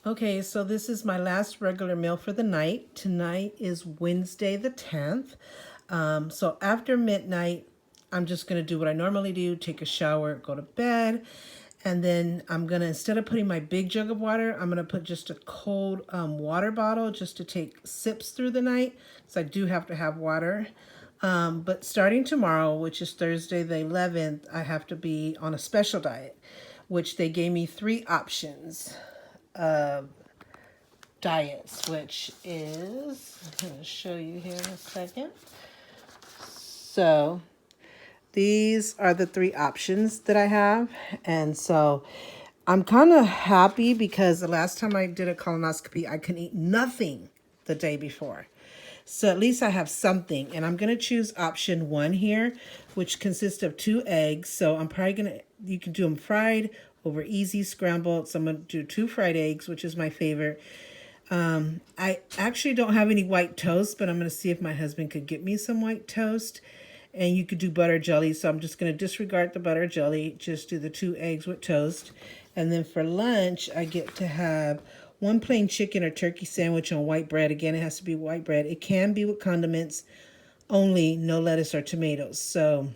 Okay, so this is my last regular meal for the night. Tonight is Wednesday the 10th. So after midnight, I'm just going to do what I normally do, take a shower, go to bed. And then I'm going to, instead of putting my big jug of water, I'm going to put just a cold water bottle just to take sips through the night. So I do have to have water. But starting tomorrow, which is Thursday the 11th, I have to be on a special diet, which they gave me 3 options of diets, which is, I'm going to show you here in a second. So these are the 3 options that I have. And so I'm kind of happy because the last time I did a colonoscopy, I couldn't eat nothing the day before. So at least I have something. And I'm going to choose option 1 here, which consists of 2 eggs. So I'm probably going to, you can do them fried over easy scrambled. So I'm going to do 2 fried eggs, which is my favorite. I actually don't have any white toast, but I'm going to see if my husband could get me some white toast. And you could do butter jelly, so I'm just going to disregard the butter jelly, just do the 2 eggs with toast. And then for lunch, I get to have 1 plain chicken or turkey sandwich on white bread. Again, it has to be white bread. It can be with condiments, only no lettuce or tomatoes. So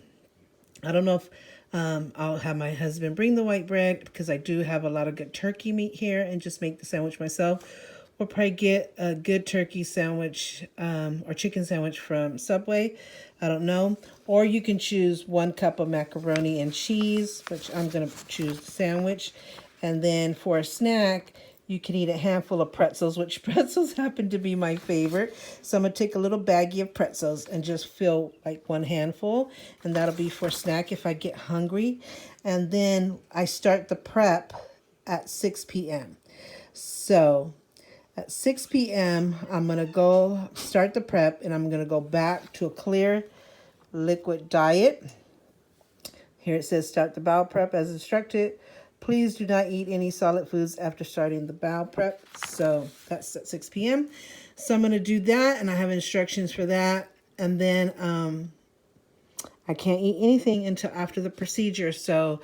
I don't know if I'll have my husband bring the white bread because I do have a lot of good turkey meat here and just make the sandwich myself. We'll probably get a good turkey sandwich or chicken sandwich from Subway. I don't know. Or you can choose 1 cup of macaroni and cheese, which I'm going to choose the sandwich. And then for a snack, you can eat a handful of pretzels, which pretzels happen to be my favorite. So I'm going to take a little baggie of pretzels and just fill like 1 handful. And that'll be for snack if I get hungry. And then I start the prep at 6 p.m. So at 6 p.m., I'm going to go start the prep and I'm going to go back to a clear liquid diet. Here it says start the bowel prep as instructed. Please do not eat any solid foods after starting the bowel prep. So that's at 6 p.m. So I'm going to do that and I have instructions for that. And then I can't eat anything until after the procedure. So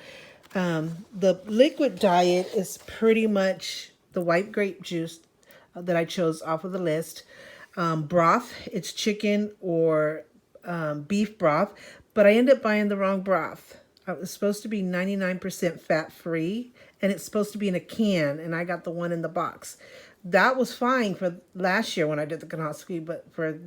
the liquid diet is pretty much the white grape juice that I chose off of the list. Broth, it's chicken or beef broth, but I ended up buying the wrong broth. It was supposed to be 99% fat-free, and it's supposed to be in a can, and I got the one in the box. That was fine for last year when I did the colonoscopy, but for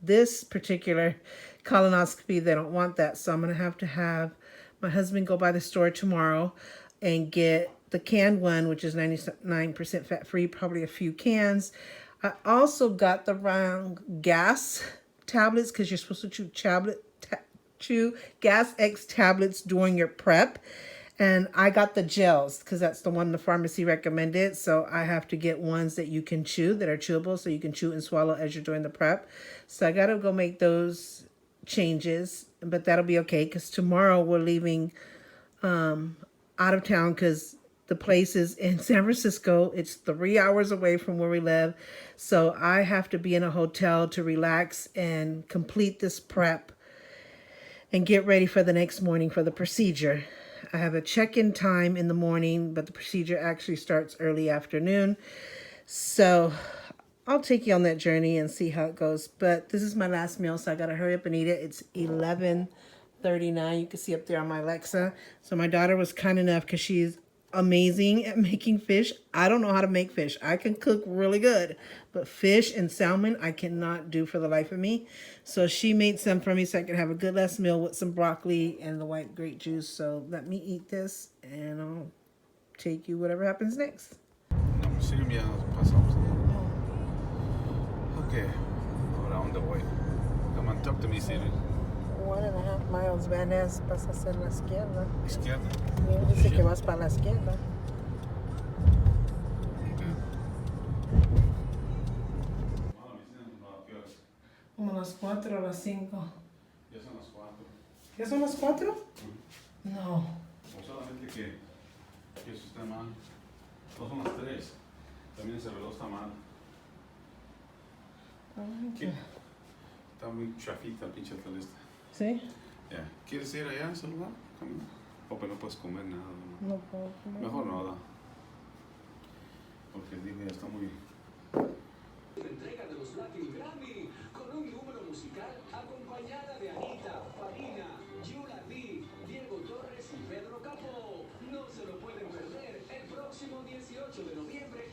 this particular colonoscopy, they don't want that. So I'm going to have my husband go by the store tomorrow and get the canned one, which is 99% fat-free, probably a few cans. I also got the wrong gas tablets because you're supposed to chew gas X tablets during your prep. And I got the gels because that's the one the pharmacy recommended. So I have to get ones that you can chew, that are chewable, so you can chew and swallow as you're doing the prep. So I got to go make those changes, but that'll be okay because tomorrow we're leaving out of town because the place is in San Francisco. It's 3 hours away from where we live. So I have to be in a hotel to relax and complete this prep and get ready for the next morning for the procedure. I have a check-in time in the morning, but the procedure actually starts early afternoon. So I'll take you on that journey and see how it goes. But this is my last meal, so I got to hurry up and eat it. It's 11:39. You can see up there on my Alexa. So my daughter was kind enough because she's amazing at making fish. I don't know how to make fish. I can cook really good, but fish and salmon I cannot do for the life of me. So she made some for me so I could have a good last meal with some broccoli and the white grape juice. So let me eat this and I'll take you whatever happens next. No, sí, ya nos pasamos. Okay, ahora dónde voy? Come on, talk to me, Siri. 1.5 miles, Van Ness, vas a hacer la izquierda. Izquierda. Dice que vas para la izquierda. Okay. Como las 4 o las 5. Ya son las 4. ¿Ya son las 4? No. O solamente que eso está mal. No son las 3. También ese reloj está mal. ¿Qué? Está muy chafita, pinche telesta. ¿Sí? Ya. ¿Quieres ir allá a ese lugar? O pero no puedes comer nada. No puedo comer. Mejor no, da. Porque dijo está muy... Entrega de los Latin Grammy con un número musical acompañada de Anita, Farina, Yula Lee, Diego Torres y Pedro Capó. No se lo pueden perder el próximo 18 de noviembre.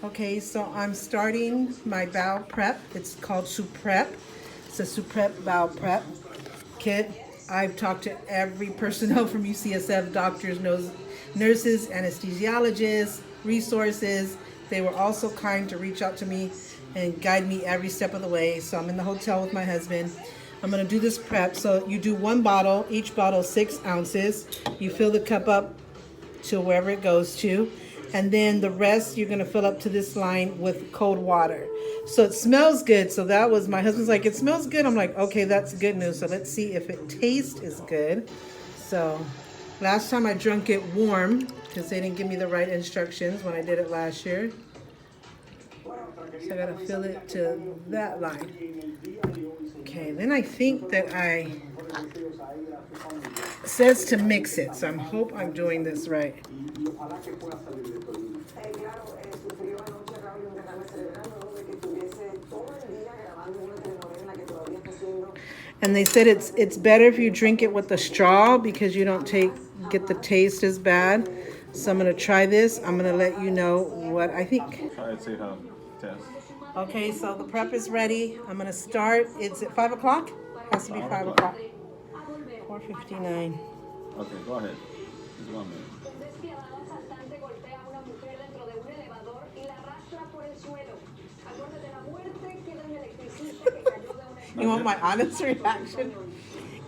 Okay, so I'm starting my bowel prep. It's called Suprep. It's a Suprep bowel prep kit. I've talked to every personnel from UCSF, doctors, nurses, anesthesiologists, resources. They were also kind to reach out to me and guide me every step of the way. So I'm in the hotel with my husband. I'm gonna do this prep. So you do one bottle, each bottle 6 ounces. You fill the cup up to wherever it goes to. And then the rest you're gonna fill up to this line with cold water. So it smells good. So that was, my husband's like, it smells good. I'm like, okay, that's good news. So let's see if it tastes as good. So last time I drank it warm because they didn't give me the right instructions when I did it last year. So I gotta fill it to that line. Okay, then I think that it says to mix it. So I hope I'm doing this right. And they said it's better if you drink it with a straw because you don't get the taste as bad. So I'm gonna try this. I'm gonna let you know what I think. Try it, see how it tastes. Okay, so the prep is ready. I'm gonna start. It's at 5 o'clock. Has to be 5 o'clock. 4:59. Okay, go ahead. Just 1 minute. You want my honest reaction?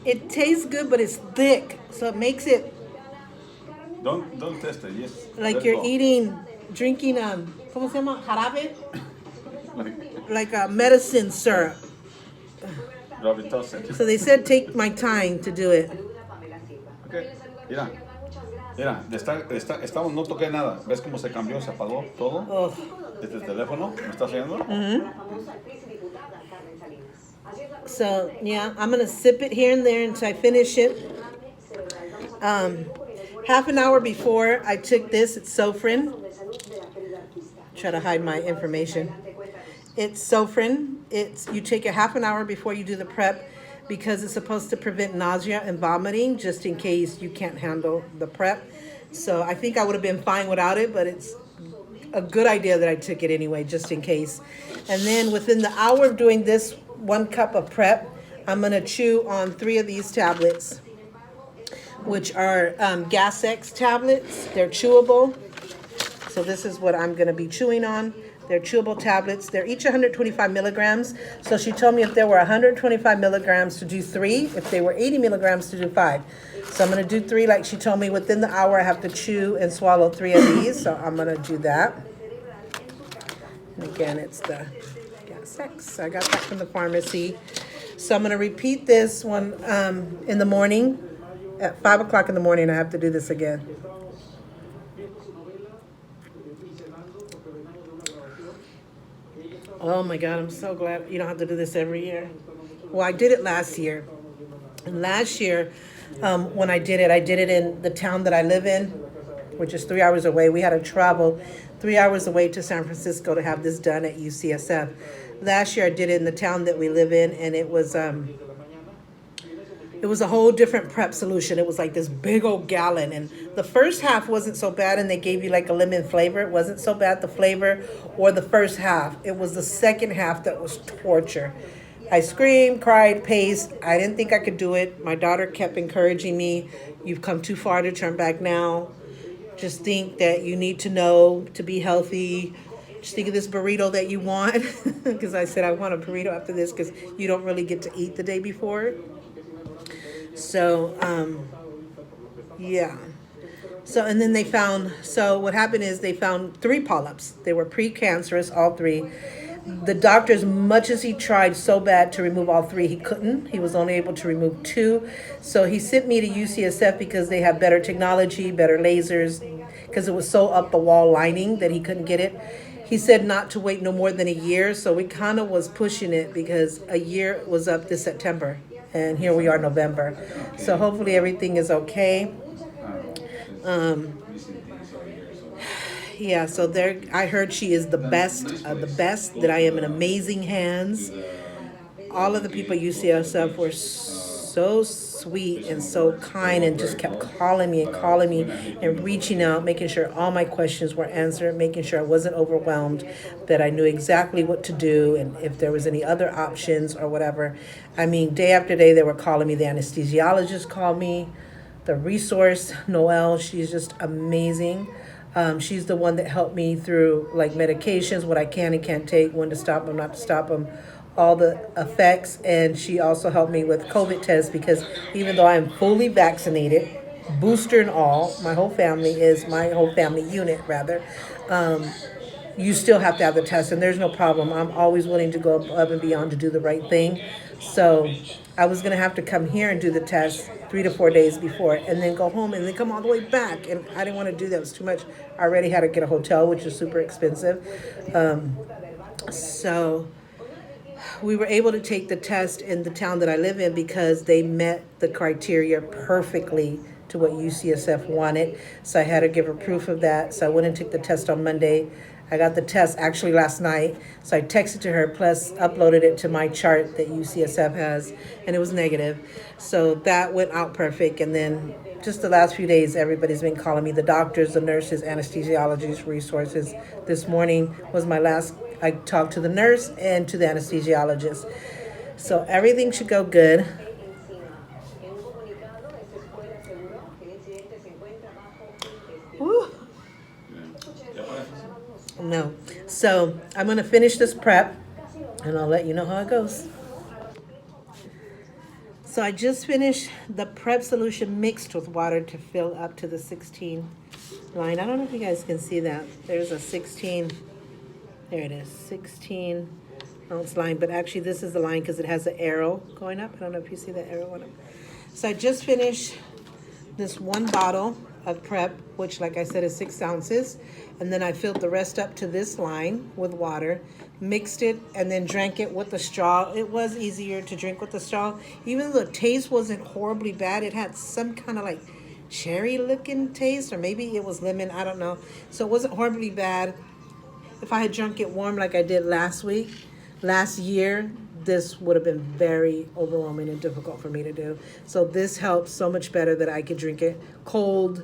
It tastes good, but it's thick, so it makes it Don't test it. Yes. like let you're go. drinking ¿cómo se llama? Jarabe? Like Like a medicine syrup. rub it, toss it. So they said take my time to do it. Okay. Mira. Mira, estamos, no toqué nada. ¿Ves cómo se cambió, se apagó todo? Oh. Desde el teléfono, ¿me estás viendo? So yeah, I'm gonna sip it here and there until I finish it. Half an hour before I took this, it's Sofrin. Try to hide my information. It's Sofrin. You take it half an hour before you do the prep because it's supposed to prevent nausea and vomiting just in case you can't handle the prep. So I think I would have been fine without it, but it's a good idea that I took it anyway, just in case. And then within the hour of doing this 1 cup of prep, I'm gonna chew on 3 of these tablets, which are Gas-X tablets. They're chewable. So this is what I'm gonna be chewing on. They're chewable tablets. They're each 125 milligrams. So she told me if there were 125 milligrams to do 3, if they were 80 milligrams to do 5. So I'm gonna do 3 like she told me. Within the hour I have to chew and swallow 3 of these. So I'm gonna do that. And again, it's the Gas-X. I got that from the pharmacy. So I'm gonna repeat this one in the morning. At 5 o'clock in the morning, I have to do this again. Oh my God, I'm so glad you don't have to do this every year. Well, I did it last year. And last year, when I did it in the town that I live in, which is 3 hours away. We had to travel 3 hours away to San Francisco to have this done at UCSF. Last year, I did it in the town that we live in, and it was a whole different prep solution. It was like this big old gallon, and the first half wasn't so bad, and they gave you like a lemon flavor. It wasn't so bad, the flavor, or the first half. It was the second half that was torture. I screamed, cried, paced. I didn't think I could do it. My daughter kept encouraging me, you've come too far to turn back now. Just think that you need to know to be healthy. Just think of this burrito that you want. Because I said I want a burrito after this because you don't really get to eat the day before. So, yeah. So, and then what happened is they found 3 polyps. They were precancerous, all 3. The doctor, as much as he tried so bad to remove all 3, he couldn't. He was only able to remove 2. So he sent me to UCSF because they have better technology, better lasers, because it was so up the wall lining that he couldn't get it. He said not to wait no more than a year. So we kind of was pushing it because a year was up this September. And here we are, November. So hopefully everything is okay. Yeah, so there, I heard she is the best of the best, that I am in amazing hands. All of the people at UCSF were so sweet and so kind and just kept calling me and reaching out, making sure all my questions were answered, making sure I wasn't overwhelmed, that I knew exactly what to do and if there was any other options or whatever. I mean, day after day, they were calling me. The anesthesiologist called me. The resource, Noelle, she's just amazing. She's the one that helped me through like medications, what I can and can't take, when to stop them, not to stop them, all the effects. And she also helped me with COVID tests because even though I am fully vaccinated, booster and all, my whole family unit rather, you still have to have the test, and there's no problem. I'm always willing to go above and beyond to do the right thing. So I was gonna have to come here and do the test 3 to 4 days before, and then go home and then come all the way back. And I didn't want to do that; it was too much. I already had to get a hotel, which is super expensive. So we were able to take the test in the town that I live in because they met the criteria perfectly to what UCSF wanted. So I had to give her proof of that. So I went and took the test on Monday. I got the test actually last night. So I texted to her, plus uploaded it to my chart that UCSF has, and it was negative. So that went out perfect. And then just the last few days, everybody's been calling me, the doctors, the nurses, anesthesiologists, resources. This morning was my last, I talked to the nurse and to the anesthesiologist. So everything should go good. Woo. No. So I'm going to finish this prep and I'll let you know how it goes. So I just finished the prep solution mixed with water to fill up to the 16 line. I don't know if you guys can see that. There's a 16, there it is, 16 ounce line, but actually this is the line because it has an arrow going up. I don't know if you see the arrow going up. So I just finished this one bottle of prep, which like I said is 6 ounces. And then I filled the rest up to this line with water, mixed it, and then drank it with the straw. It was easier to drink with the straw. Even though the taste wasn't horribly bad, it had some kind of like cherry looking taste, or maybe it was lemon, I don't know. So it wasn't horribly bad. If I had drunk it warm like I did last year, this would have been very overwhelming and difficult for me to do. So this helps so much better that I could drink it cold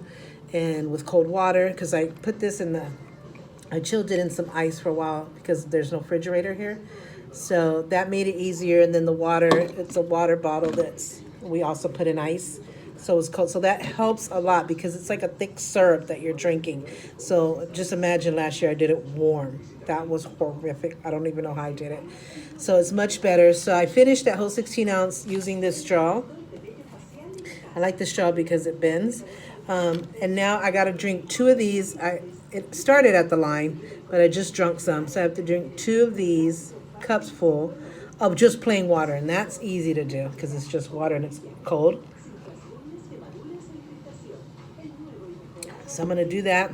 and with cold water, because I put this I chilled it in some ice for a while because there's no refrigerator here. So that made it easier. And then the water, it's a water bottle we also put in ice. So it's cold. So that helps a lot because it's like a thick syrup that you're drinking. So just imagine last year I did it warm. That was horrific. I don't even know how I did it. So it's much better. So I finished that whole 16 ounce using this straw. I like the straw because it bends. And now I got to drink 2 of these. It started at the line, but I just drunk some. So I have to drink 2 of these cups full of just plain water. And that's easy to do because it's just water and it's cold. So I'm going to do that.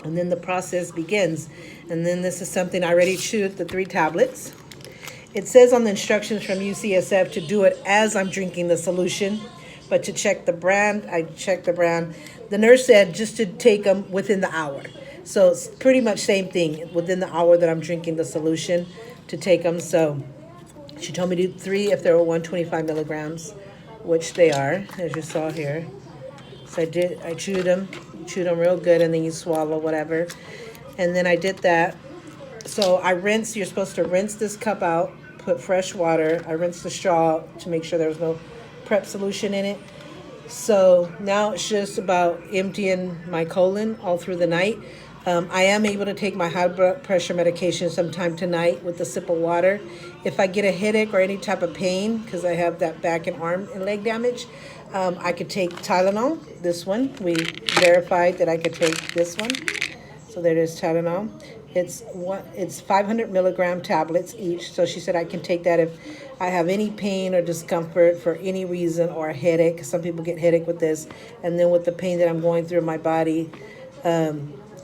And then the process begins. And then this is something I already chewed, the 3 tablets. It says on the instructions from UCSF to do it as I'm drinking the solution. But to check the brand, I checked the brand. The nurse said just to take them within the hour. So it's pretty much same thing, within the hour that I'm drinking the solution to take them. So she told me to do 3 if they were 125 milligrams, which they are, as you saw here. So I chewed them real good, and then you swallow whatever. And then I did that. So you're supposed to rinse this cup out, put fresh water. I rinsed the straw to make sure there was no prep solution in it. So now it's just about emptying my colon all through the night. I am able to take my high blood pressure medication sometime tonight with a sip of water. If I get a headache or any type of pain, because I have that back and arm and leg damage, I could take Tylenol, this one. We verified that I could take this one. So there it is, Tylenol. It's 500 milligram tablets each. So she said I can take that if I have any pain or discomfort for any reason, or a headache. Some people get headache with this. And then with the pain that I'm going through in my body,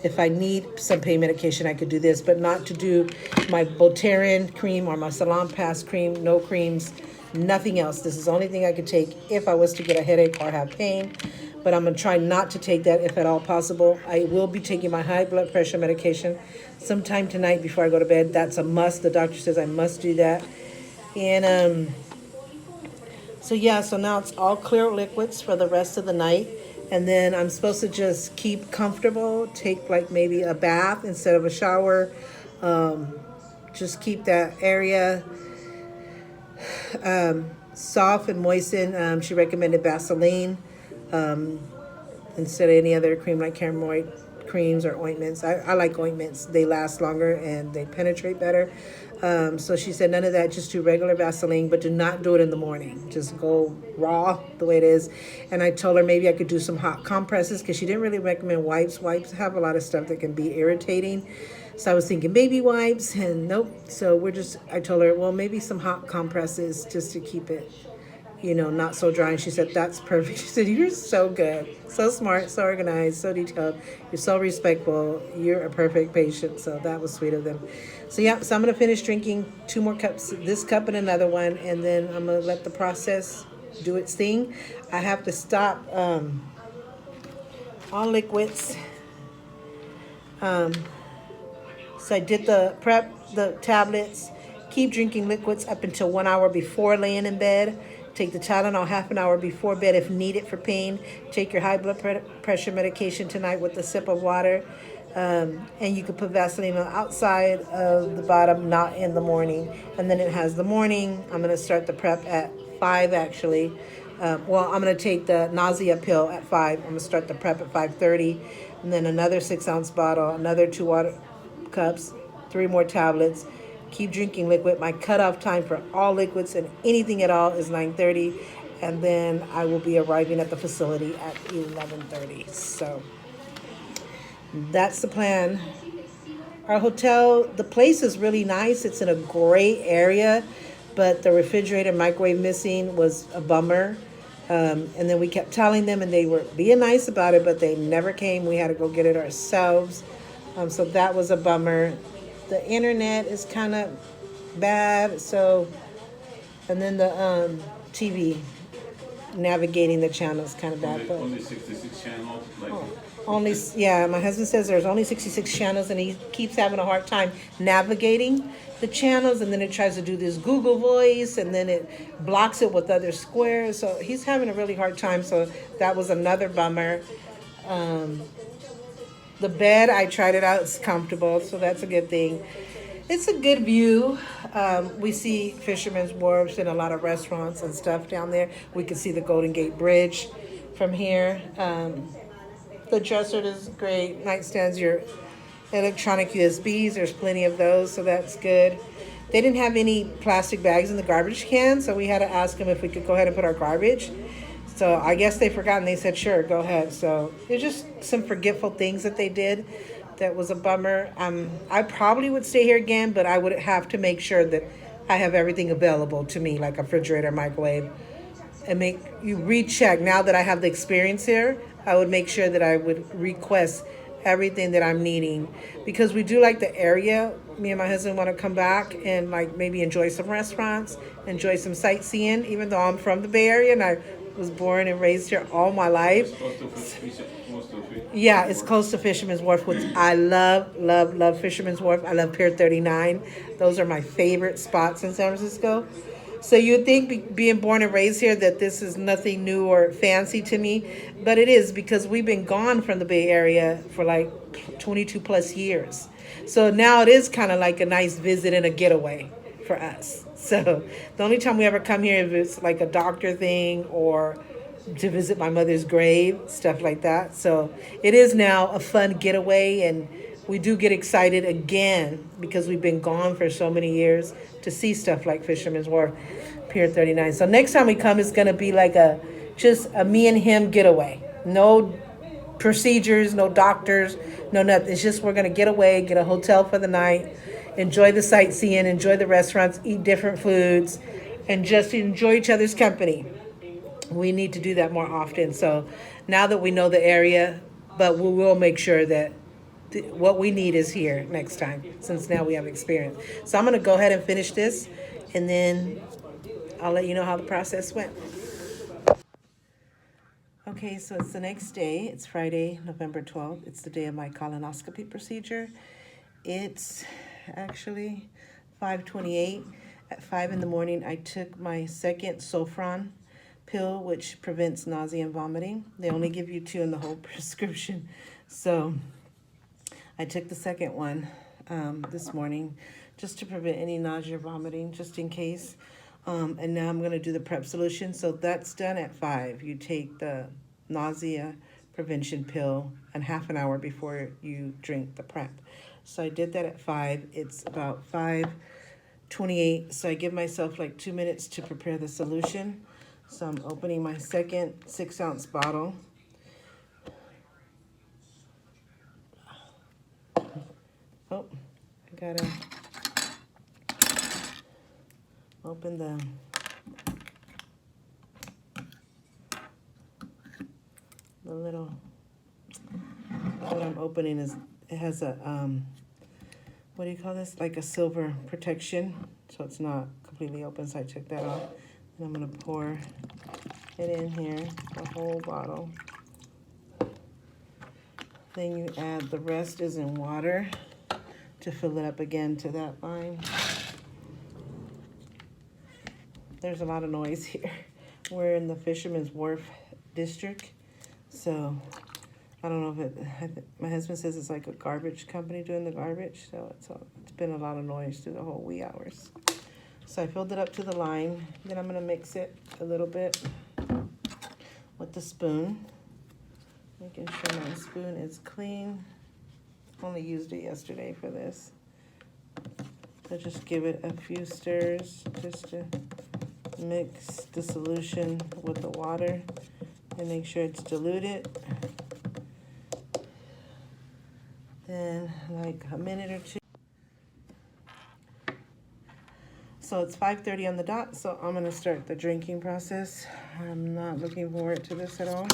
if I need some pain medication, I could do this, but not to do my Voltaren cream or my Salon Pass cream, no creams, nothing else. This is the only thing I could take if I was to get a headache or have pain. but I'm going to try not to take that if at all possible. I will be taking my high blood pressure medication sometime tonight before I go to bed. That's a must. The doctor says I must do that. And so yeah, so now it's all clear liquids for the rest of the night. And then I'm supposed to just keep comfortable, take like maybe a bath instead of a shower. Just keep that area soft and moisten. She recommended Vaseline instead of any other cream like Caremoid creams or ointments. I like ointments. They last longer and they penetrate better. So she said none of that, just do regular Vaseline, but do not do it in the morning. Just go raw the way it is. And I told her maybe I could do some hot compresses because she didn't really recommend wipes. Wipes have a lot of stuff that can be irritating. So I was thinking baby wipes and nope. So I told her, well, maybe some hot compresses just to keep it, not so dry. And she said, that's perfect. She said, you're so good, so smart, so organized, so detailed. You're so respectful. You're a perfect patient. So that was sweet of them. So yeah, so I'm going to finish drinking 2 more cups, this cup and another one. And then I'm going to let the process do its thing. I have to stop all liquids. So I did the prep, the tablets, keep drinking liquids up until 1 hour before laying in bed. Take the Tylenol half an hour before bed if needed for pain. Take your high blood pressure medication tonight with a sip of water. And you could put Vaseline on the outside of the bottom, not in the morning. And then it has the morning. I'm going to start the prep at 5 actually. I'm going to take the nausea pill at 5. I'm going to start the prep at 5:30. And then another 6-ounce bottle, another 2 water cups, 3 more tablets. Keep drinking liquid. My cutoff time for all liquids and anything at all is 9:30, and then I will be arriving at the facility at 11:30. So that's the plan. Our hotel, the place is really nice. It's in a great area, but the refrigerator microwave missing was a bummer. And then we kept telling them, and they were being nice about it, but they never came. We had to go get it ourselves. So that was a bummer. The internet is kind of bad. So, and then the TV, navigating the channels kind of bad. Only 66 channels. My husband says there's only 66 channels, and he keeps having a hard time navigating the channels, and then it tries to do this Google voice, and then it blocks it with other squares. So he's having a really hard time. So that was another bummer. The bed, I tried it out. It's comfortable, so that's a good thing. It's a good view. We see Fisherman's Wharf and a lot of restaurants and stuff down there. We can see the Golden Gate Bridge from here. The dresser is great. Nightstands, your electronic USBs, there's plenty of those, so that's good. They didn't have any plastic bags in the garbage can, so we had to ask them if we could go ahead and put our garbage. So I guess they forgot, and they said, sure, go ahead. So there's just some forgetful things that they did that was a bummer. I probably would stay here again, but I would have to make sure that I have everything available to me, like a refrigerator, microwave, and make you recheck. Now that I have the experience here, I would make sure that I would request everything that I'm needing, because we do like the area. Me and my husband want to come back and like maybe enjoy some restaurants, enjoy some sightseeing, even though I'm from the Bay Area and I was born and raised here all my life. Yeah, it's close to Fisherman's Wharf, which I love, love, love Fisherman's Wharf. I love Pier 39. Those are my favorite spots in San Francisco. So you'd think being born and raised here that this is nothing new or fancy to me, but it is, because we've been gone from the Bay Area for like 22 plus years. So now it is kind of like a nice visit and a getaway for us. So the only time we ever come here is it's like a doctor thing or to visit my mother's grave, stuff like that. So it is now a fun getaway, and we do get excited again because we've been gone for so many years to see stuff like Fisherman's Wharf, Pier 39. So next time we come, it's going to be like just a me and him getaway. No procedures, no doctors, no nothing. It's just we're going to get away, get a hotel for the night, enjoy the sightseeing, enjoy the restaurants, eat different foods, and just enjoy each other's company. We need to do that more often. So now that we know the area, but we will make sure that what we need is here next time, since now we have experience. So I'm going to go ahead and finish this, and then I'll let you know how the process went. Okay, so it's the next day. It's Friday, November 12th. It's the day of my colonoscopy procedure. It's actually 5:28. At 5 in the morning, I took my second Sofran pill, which prevents nausea and vomiting. They only give you 2 in the whole prescription. So I took the second one this morning just to prevent any nausea or vomiting, just in case. And now I'm going to do the prep solution. So that's done at 5. You take the nausea prevention pill and half an hour before you drink the prep. So I did that at 5. It's about 5:28. So I give myself like 2 minutes to prepare the solution. So I'm opening my second 6-ounce bottle. Oh, I gotta open the little, what I'm opening is, it has a, what do you call this? Like a silver protection, so it's not completely open, so I took that off. And I'm gonna pour it in here, the whole bottle. Then you add, the rest is in water to fill it up again to that line. There's a lot of noise here. We're in the Fisherman's Wharf district, so I don't know if my husband says it's like a garbage company doing the garbage, so it's been a lot of noise through the whole wee hours. So I filled it up to the line. Then I'm gonna mix it a little bit with the spoon, making sure my spoon is clean. Only used it yesterday for this. So just give it a few stirs just to mix the solution with the water and make sure it's diluted. Then like a minute or two. So it's 5:30 on the dot, so I'm gonna start the drinking process. I'm not looking forward to this at all.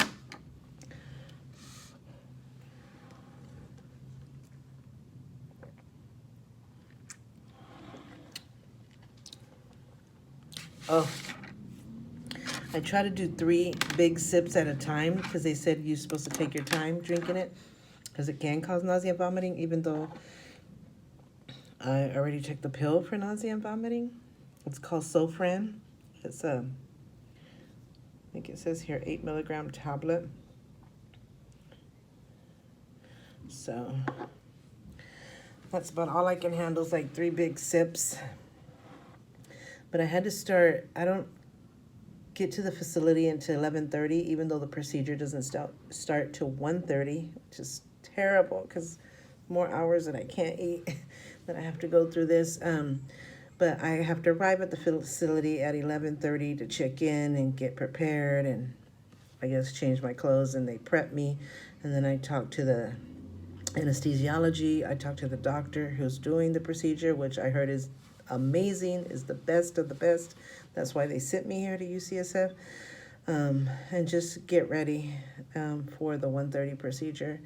Oh, I try to do 3 big sips at a time because they said you're supposed to take your time drinking it because it can cause nausea and vomiting, even though I already took the pill for nausea and vomiting. It's called Sofran. It's I think it says here 8 milligram tablet. So that's about all I can handle is like 3 big sips. But I had to start, I don't get to the facility until 11:30, even though the procedure doesn't start till 1:30, which is terrible because more hours that I can't eat that I have to go through this. But I have to arrive at the facility at 11:30 to check in and get prepared and I guess change my clothes, and they prep me. And then I talk to the anesthesiology. I talk to the doctor who's doing the procedure, which I heard is amazing, is the best of the best. That's why they sent me here to UCSF. And just get ready for the 1:30 procedure.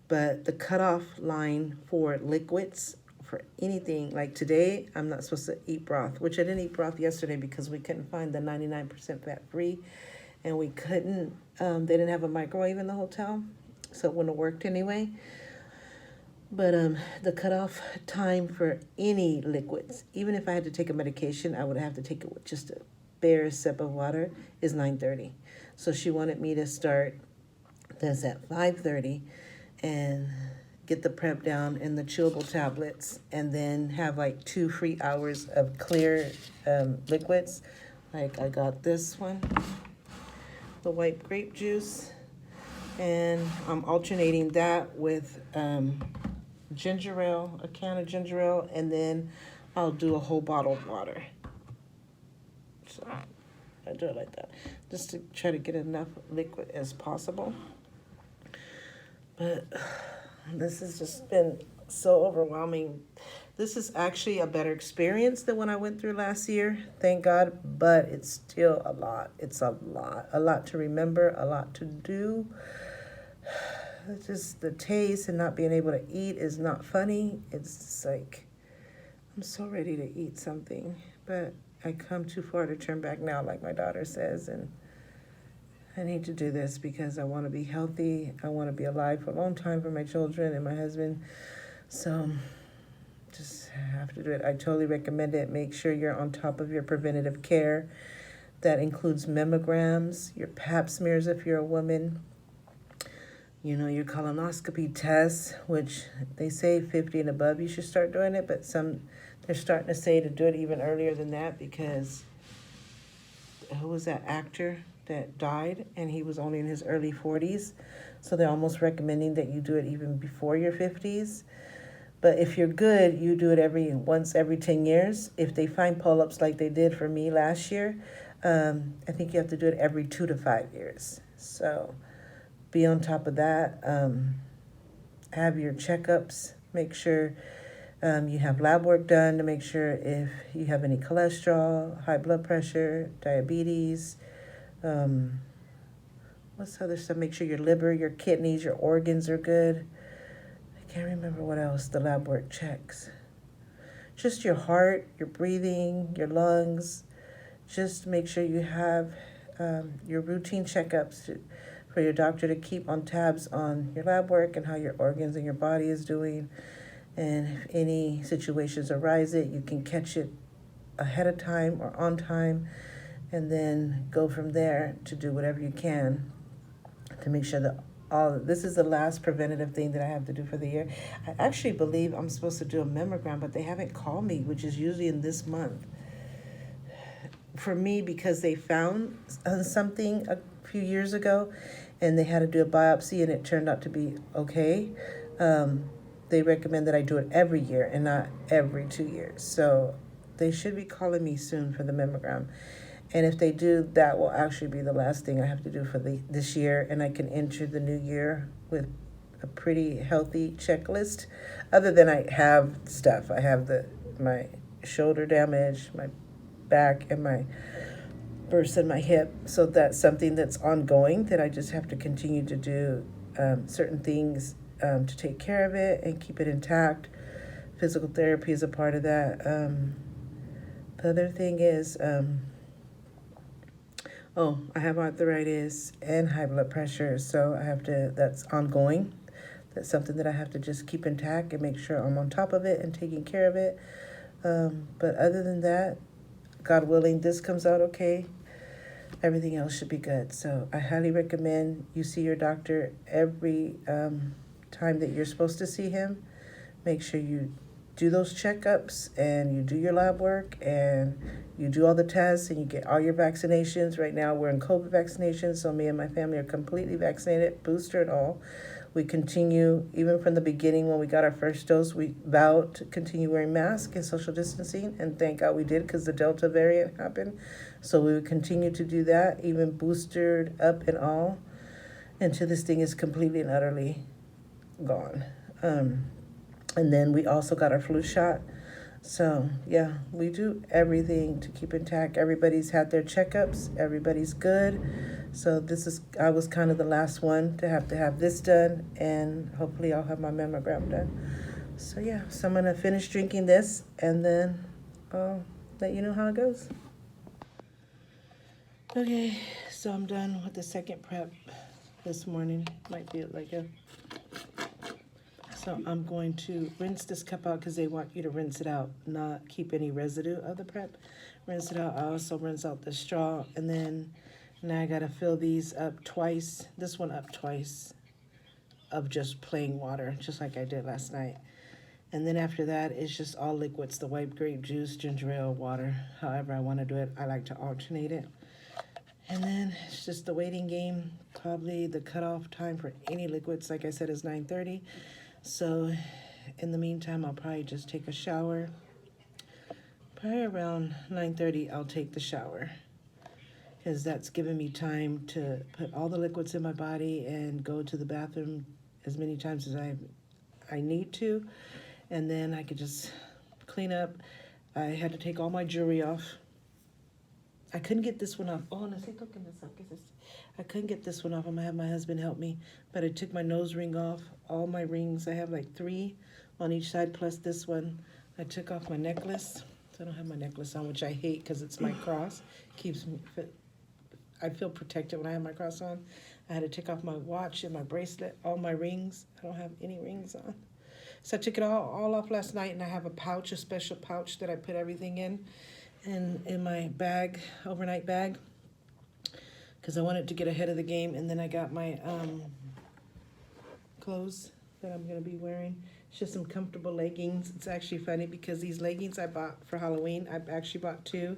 But the cutoff line for liquids, for anything, like today, I'm not supposed to eat broth, which I didn't eat broth yesterday because we couldn't find the 99% fat-free, and we couldn't, they didn't have a microwave in the hotel, so it wouldn't have worked anyway. But the cutoff time for any liquids, even if I had to take a medication, I would have to take it with just a bare sip of water, is 9:30. So she wanted me to start this at 5:30 and get the prep down and the chewable tablets, and then have like 2 free hours of clear liquids. Like I got this one, the white grape juice, and I'm alternating that with ginger ale, a can of ginger ale, and then I'll do a whole bottle of water. So I do it like that, just to try to get enough liquid as possible. But this has just been so overwhelming. This is actually a better experience than when I went through last year, thank God, but it's still a lot. It's a lot to remember, a lot to do. It's just the taste and not being able to eat is not funny. It's just like, I'm so ready to eat something, but I come too far to turn back now, like my daughter says, and I need to do this because I want to be healthy. I want to be alive for a long time for my children and my husband. So just have to do it. I totally recommend it. Make sure you're on top of your preventative care. That includes mammograms, your pap smears if you're a woman, your colonoscopy tests, which they say 50 and above you should start doing it, but they're starting to say to do it even earlier than that because who was that actor that died and he was only in his early 40s? So they're almost recommending that you do it even before your 50s. But if you're good, you do it once every 10 years. If they find polyps like they did for me last year, I think you have to do it every 2 to 5 years. So be on top of that. Have your checkups. Make sure you have lab work done to make sure if you have any cholesterol, high blood pressure, diabetes. What's other stuff? Make sure your liver, your kidneys, your organs are good. I can't remember what else the lab work checks. Just your heart, your breathing, your lungs. Just make sure you have your routine checkups for your doctor to keep on tabs on your lab work and how your organs and your body is doing. And if any situations arise, you can catch it ahead of time or on time, and then go from there to do whatever you can to make sure that this is the last preventative thing that I have to do for the year. I actually believe I'm supposed to do a mammogram, but they haven't called me, which is usually in this month. For me, because they found something a few years ago and they had to do a biopsy and it turned out to be okay. They recommend that I do it every year and not every 2 years. So they should be calling me soon for the mammogram. And if they do, that will actually be the last thing I have to do for this year, and I can enter the new year with a pretty healthy checklist. Other than I have stuff. I have my shoulder damage, my back, and my burst in my hip. So that's something that's ongoing that I just have to continue to do certain things to take care of it and keep it intact. Physical therapy is a part of that. The other thing is, I have arthritis and high blood pressure, so that's ongoing. That's something that I have to just keep intact and make sure I'm on top of it and taking care of it. But other than that, God willing, this comes out okay. Everything else should be good. So I highly recommend you see your doctor every time that you're supposed to see him. Make sure you do those checkups and you do your lab work and you do all the tests and you get all your vaccinations. Right now we're in COVID vaccinations, so me and my family are completely vaccinated, booster and all. We continue, even from the beginning when we got our first dose, we vowed to continue wearing masks and social distancing, and thank God we did because the Delta variant happened. So we would continue to do that, even boosted up and all, until this thing is completely and utterly gone. And then we also got our flu shot. So, yeah, we do everything to keep intact. Everybody's had their checkups. Everybody's good. So I was kind of the last one to have this done, and hopefully I'll have my mammogram done. So, yeah, so I'm going to finish drinking this, and then I'll let you know how it goes. Okay, so I'm done with the second prep this morning. Might be like a... So I'm going to rinse this cup out because they want you to rinse it out, not keep any residue of the prep. Rinse it out. I also rinse out the straw, and then now I gotta fill these up twice. This one up twice of just plain water, just like I did last night. And then after that, it's just all liquids, the white grape juice, ginger ale, water, however I want to do it. I like to alternate it. And then it's just the waiting game. Probably the cutoff time for any liquids, like I said, is 9:30. So in the meantime, I'll probably just take a shower. Probably around 9:30, I'll take the shower, because that's giving me time to put all the liquids in my body and go to the bathroom as many times as I need to. And then I could just clean up. I had to take all my jewelry off. I couldn't get this one off. Oh, necesito que me saques este. I couldn't get this one off. I'm going to have my husband help me. But I took my nose ring off, all my rings. I have like 3 on each side plus this one. I took off my necklace. So I don't have my necklace on, which I hate because it's my cross. Keeps me fit. I feel protected when I have my cross on. I had to take off my watch and my bracelet, all my rings. I don't have any rings on. So I took it all off last night, and I have a pouch, a special pouch that I put everything in my bag, overnight bag, because I wanted to get ahead of the game. And then I got my clothes that I'm going to be wearing. It's just some comfortable leggings. It's actually funny because these leggings I bought for Halloween, I actually bought two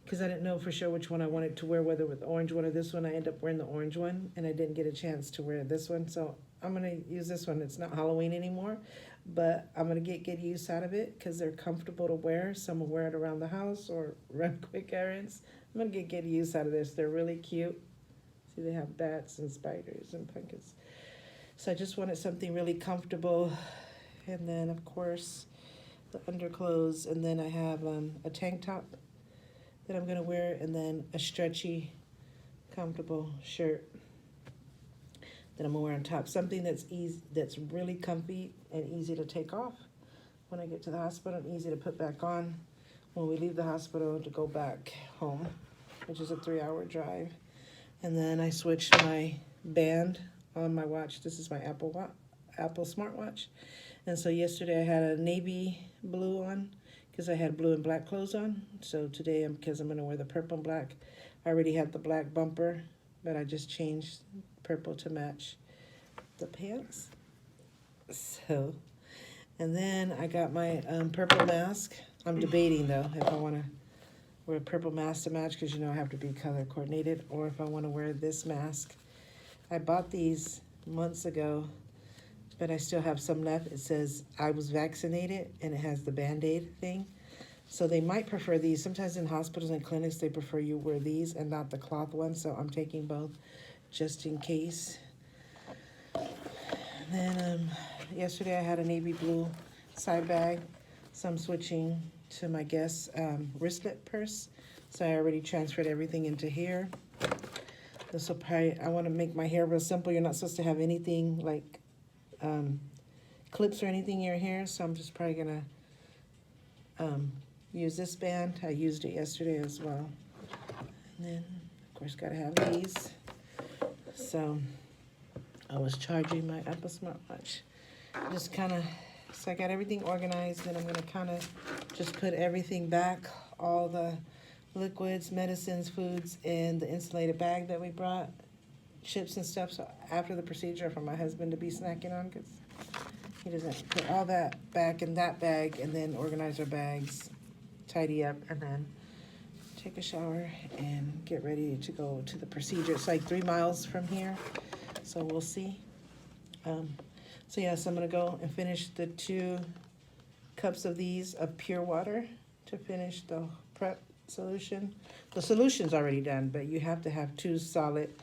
because I didn't know for sure which one I wanted to wear, whether with the orange one or this one. I ended up wearing the orange one, and I didn't get a chance to wear this one. So I'm going to use this one. It's not Halloween anymore, but I'm going to get use out of it because they're comfortable to wear. So I'm going to wear it around the house or run quick errands. I'm going to get use out of this. They're really cute. See, they have bats and spiders and pumpkins. So I just wanted something really comfortable. And then, of course, the underclothes. And then I have a tank top that I'm going to wear. And then a stretchy, comfortable shirt that I'm going to wear on top. Something that's easy, that's really comfy and easy to take off when I get to the hospital, and easy to put back on when we leave the hospital to go back home, which is a 3-hour drive. And then I switched my band on my watch. This is my Apple smartwatch. And so yesterday I had a navy blue on because I had blue and black clothes on. So today, because I'm going to wear the purple and black, I already had the black bumper, but I just changed purple to match the pants. So, and then I got my purple mask. I'm debating though if I want to wear a purple mask to match, because I have to be color coordinated, or if I want to wear this mask. I bought these months ago, but I still have some left. It says I was vaccinated, and it has the Band-Aid thing. So they might prefer these. Sometimes in hospitals and clinics, they prefer you wear these and not the cloth ones. So I'm taking both just in case. And then yesterday I had a navy blue side bag. So I'm switching to my guest wristlet purse. So I already transferred everything into here. This will probably, I want to make my hair real simple. You're not supposed to have anything like clips or anything in your hair. So I'm just probably going to use this band. I used it yesterday as well. And then, of course, got to have these. So I was charging my Apple smartwatch. Just kind of, so I got everything organized. Then I'm going to kind of just put everything back, all the liquids, medicines, foods, in the insulated bag that we brought, chips and stuff. So after the procedure, for my husband to be snacking on, because he doesn't put all that back in that bag, and then organize our bags, tidy up, and then take a shower and get ready to go to the procedure. It's like 3 miles from here, so we'll see. So yes, I'm gonna go and finish the 2 cups of these of pure water to finish the prep solution. The solution's already done, but you have to have 2 solid,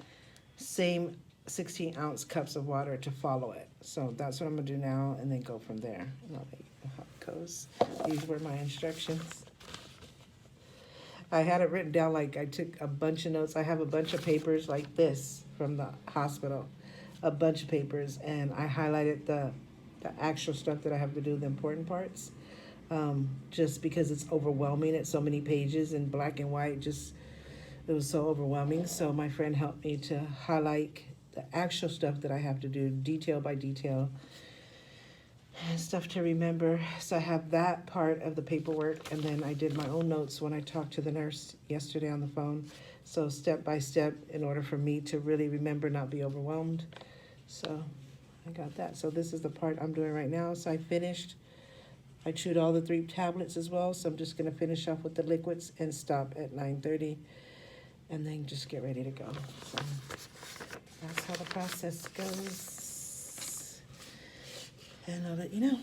same 16-ounce cups of water to follow it. So that's what I'm gonna do now, and then go from there. And I'll let you know how it goes. These were my instructions. I had it written down, like I took a bunch of notes. I have a bunch of papers like this from the hospital, a bunch of papers, and I highlighted the actual stuff that I have to do, the important parts, just because it's overwhelming. It's so many pages in black and white, just it was so overwhelming. So my friend helped me to highlight the actual stuff that I have to do, detail by detail, and stuff to remember. So I have that part of the paperwork, and then I did my own notes when I talked to the nurse yesterday on the phone. So step by step, in order for me to really remember, not be overwhelmed. So I got that. So this is the part I'm doing right now. So I finished. I chewed all the 3 tablets as well. So I'm just gonna finish off with the liquids and stop at 9:30, and then just get ready to go. So that's how the process goes. And I'll let you know.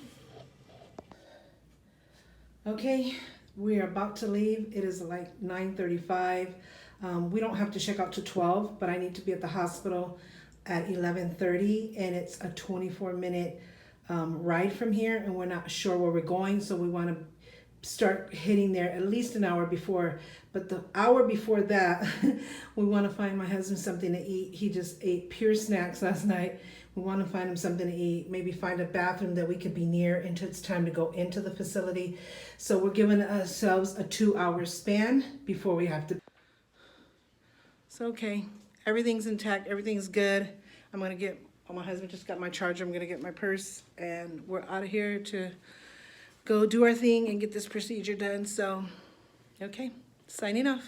Okay, we are about to leave. It is like 9:35. We don't have to check out to 12, but I need to be at the hospital at 11:30, and it's a 24-minute ride from here, and we're not sure where we're going, so we want to start hitting there at least an hour before. But the hour before that, we want to find my husband something to eat. He just ate pure snacks last night. We want to find him something to eat, maybe find a bathroom that we could be near until it's time to go into the facility. So we're giving ourselves a 2-hour span before we have to. It's okay. Everything's intact. Everything's good. I'm going to get, my husband just got my charger. I'm going to get my purse, and we're out of here to go do our thing and get this procedure done. So, okay, signing off.